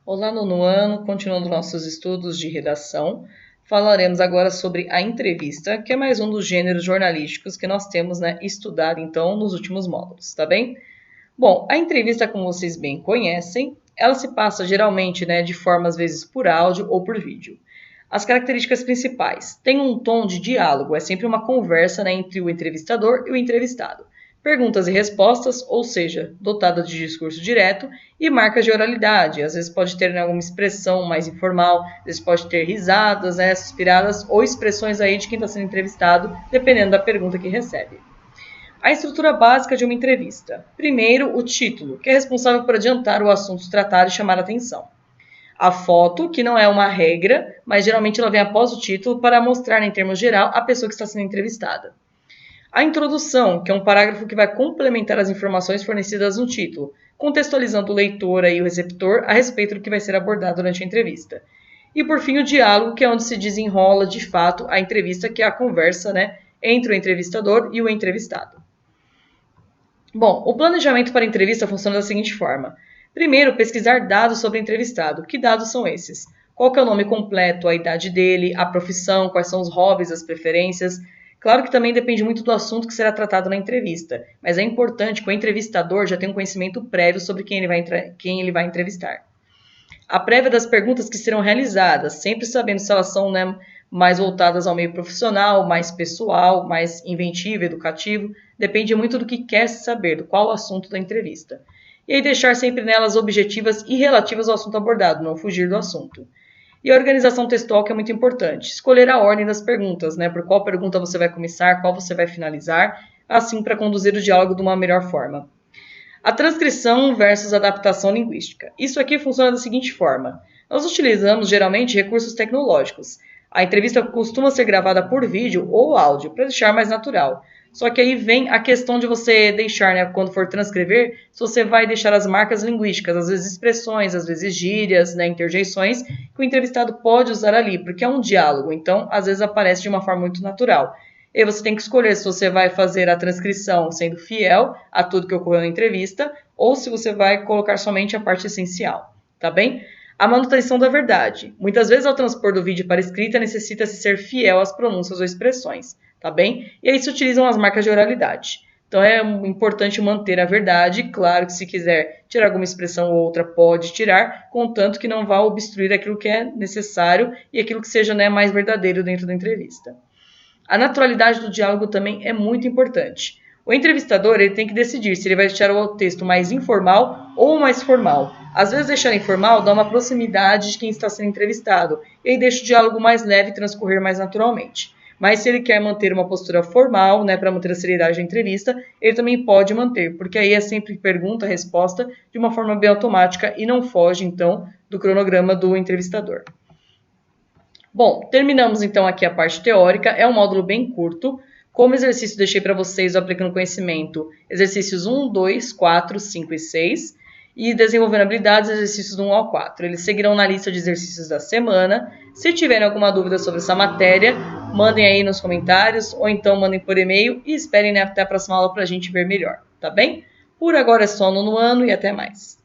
Olá, nono ano, continuando nossos estudos de redação, falaremos agora sobre a entrevista, que é mais um dos gêneros jornalísticos que nós temos, estudado, então, nos últimos módulos, tá bem? Bom, a entrevista, como vocês bem conhecem, ela se passa geralmente, de forma, às vezes, por áudio ou por vídeo. As características principais. Tem um tom de diálogo, é sempre uma conversa, entre o entrevistador e o entrevistado. Perguntas e respostas, ou seja, dotada de discurso direto, e marcas de oralidade. Às vezes pode ter alguma expressão mais informal, às vezes pode ter risadas, suspiradas ou expressões aí de quem está sendo entrevistado, dependendo da pergunta que recebe. A estrutura básica de uma entrevista. Primeiro, o título, que é responsável por adiantar o assunto tratado e chamar a atenção. A foto, que não é uma regra, mas geralmente ela vem após o título para mostrar, em termos geral, a pessoa que está sendo entrevistada. A introdução, que é um parágrafo que vai complementar as informações fornecidas no título, contextualizando o leitor e o receptor a respeito do que vai ser abordado durante a entrevista. E por fim, o diálogo, que é onde se desenrola de fato a entrevista, que é a conversa, entre o entrevistador e o entrevistado. Bom, o planejamento para a entrevista funciona da seguinte forma. Primeiro, pesquisar dados sobre o entrevistado. Que dados são esses? Qual que é o nome completo, a idade dele, a profissão, quais são os hobbies, as preferências. Claro que também depende muito do assunto que será tratado na entrevista, mas é importante que o entrevistador já tenha um conhecimento prévio sobre quem ele vai entrevistar. A prévia das perguntas que serão realizadas, sempre sabendo se elas são mais voltadas ao meio profissional, mais pessoal, mais inventivo, educativo, depende muito do que quer se saber, do qual o assunto da entrevista. E aí deixar sempre nelas objetivas e relativas ao assunto abordado, não fugir do assunto. E a organização textual, que é muito importante. Escolher a ordem das perguntas, por qual pergunta você vai começar, qual você vai finalizar, assim para conduzir o diálogo de uma melhor forma. A transcrição versus adaptação linguística. Isso aqui funciona da seguinte forma. Nós utilizamos, geralmente, recursos tecnológicos. A entrevista costuma ser gravada por vídeo ou áudio, para deixar mais natural. Só que aí vem a questão de você deixar, quando for transcrever, se você vai deixar as marcas linguísticas, às vezes expressões, às vezes gírias, interjeições, que o entrevistado pode usar ali, porque é um diálogo, então às vezes aparece de uma forma muito natural. E aí você tem que escolher se você vai fazer a transcrição sendo fiel a tudo que ocorreu na entrevista, ou se você vai colocar somente a parte essencial, tá bem? A manutenção da verdade. Muitas vezes, ao transpor do vídeo para escrita, necessita-se ser fiel às pronúncias ou expressões, tá bem? E aí se utilizam as marcas de oralidade. Então é importante manter a verdade. Claro que se quiser tirar alguma expressão ou outra, pode tirar, contanto que não vá obstruir aquilo que é necessário e aquilo que seja mais verdadeiro dentro da entrevista. A naturalidade do diálogo também é muito importante. O entrevistador ele tem que decidir se ele vai deixar o texto mais informal ou mais formal. Às vezes deixar informal dá uma proximidade de quem está sendo entrevistado e aí deixa o diálogo mais leve e transcorrer mais naturalmente. Mas se ele quer manter uma postura formal, para manter a seriedade da entrevista, ele também pode manter, porque aí é sempre pergunta-resposta de uma forma bem automática e não foge, então, do cronograma do entrevistador. Bom, terminamos então aqui a parte teórica, é um módulo bem curto. Como exercício, deixei para vocês, aplicando conhecimento, exercícios 1, 2, 4, 5 e 6, e desenvolvendo habilidades, exercícios do 1 ao 4. Eles seguirão na lista de exercícios da semana. Se tiverem alguma dúvida sobre essa matéria, mandem aí nos comentários, ou então mandem por e-mail e esperem até a próxima aula para a gente ver melhor, tá bem? Por agora é só no ano e até mais.